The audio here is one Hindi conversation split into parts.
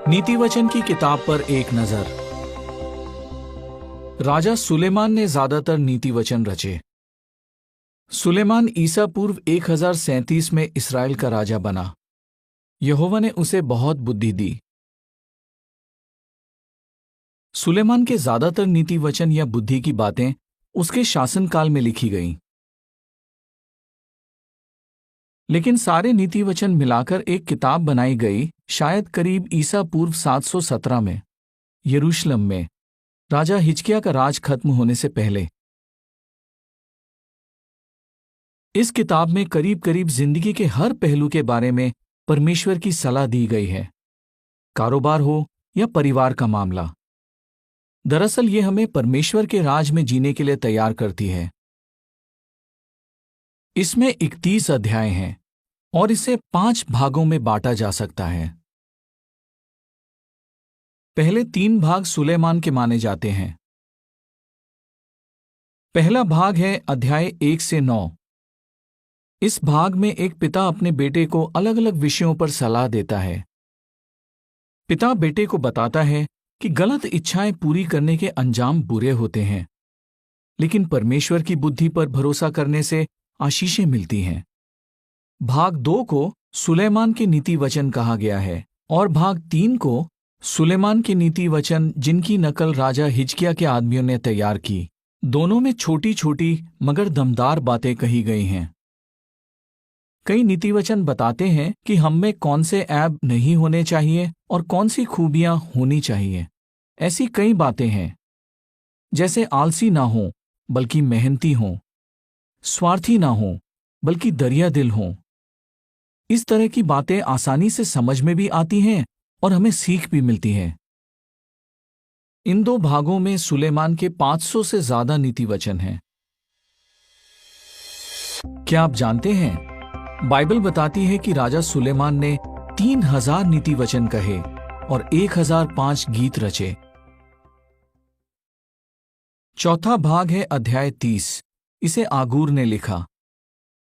नीति वचन की किताब पर एक नजर। राजा सुलेमान ने ज्यादातर नीति वचन रचे। सुलेमान ईसा पूर्व 1037 में इस्राएल का राजा बना। यहोवा ने उसे बहुत बुद्धि दी। सुलेमान के ज्यादातर नीति वचन या बुद्धि की बातें उसके शासनकाल में लिखी गईं। लेकिन सारे नीति वचन मिलाकर एक किताब बनाई गई, शायद करीब ईसा पूर्व 717 में, यरूशलेम में, राजा हिजकिय्याह का राज खत्म होने से पहले। इस किताब में करीब करीब जिंदगी के हर पहलू के बारे में परमेश्वर की सलाह दी गई है, कारोबार हो या परिवार का मामला। दरअसल ये हमें परमेश्वर के राज में जीने के लिए तैयार करती है। इसमें 31 अध्याय हैं और इसे 5 भागों में बांटा जा सकता है। पहले 3 भाग सुलेमान के माने जाते हैं। पहला भाग है अध्याय 1 से 9। इस भाग में एक पिता अपने बेटे को अलग अलग विषयों पर सलाह देता है। पिता बेटे को बताता है कि गलत इच्छाएं पूरी करने के अंजाम बुरे होते हैं, लेकिन परमेश्वर की बुद्धि पर भरोसा करने से आशीषें मिलती हैं। भाग 2 को सुलेमान के नीति वचन कहा गया है और भाग 3 को सुलेमान के नीति वचन, जिनकी नकल राजा हिजकिय्याह के आदमियों ने तैयार की। दोनों में छोटी छोटी मगर दमदार बातें कही गई हैं। कई नीति वचन बताते हैं कि हम में कौन से ऐब नहीं होने चाहिए और कौन सी खूबियां होनी चाहिए। ऐसी कई बातें हैं, जैसे आलसी ना हो बल्कि मेहनती हों, स्वार्थी ना हो बल्कि दरिया दिल हों। इस तरह की बातें आसानी से समझ में भी आती हैं और हमें सीख भी मिलती है। इन 2 भागों में सुलेमान के 500 से ज्यादा नीति वचन हैं। क्या आप जानते हैं, बाइबल बताती है कि राजा सुलेमान ने 3000 नीति वचन कहे और 1005 गीत रचे। चौथा भाग है अध्याय 30। इसे आगूर ने लिखा।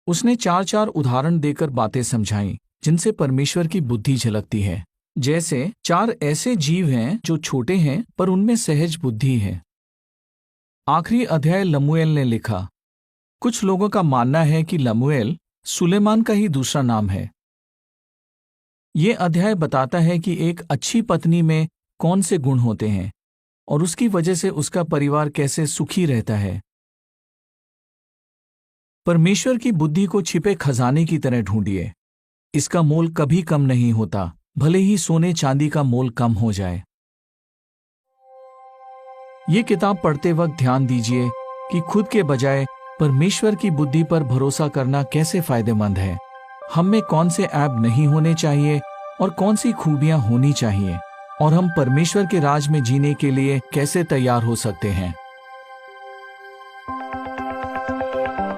उसने 4-4 उदाहरण देकर बातें समझाईं जिनसे परमेश्वर की बुद्धि झलकती है। जैसे 4 ऐसे जीव हैं जो छोटे हैं पर उनमें सहज बुद्धि है। आखिरी अध्याय लमूएल ने लिखा। कुछ लोगों का मानना है कि लमूएल सुलेमान का ही दूसरा नाम है। ये अध्याय बताता है कि एक अच्छी पत्नी में कौन से गुण होते हैं और उसकी वजह से उसका परिवार कैसे सुखी रहता है। परमेश्वर की बुद्धि को छिपे खजाने की तरह ढूंढिए। इसका मोल कभी कम नहीं होता, भले ही सोने चांदी का मोल कम हो जाए। ये किताब पढ़ते वक्त ध्यान दीजिए कि खुद के बजाय परमेश्वर की बुद्धि पर भरोसा करना कैसे फायदेमंद है। हम में कौन से ऐब नहीं होने चाहिए और कौन सी खूबियां होनी चाहिए, और हम परमेश्वर के राज में जीने के लिए कैसे तैयार हो सकते हैं।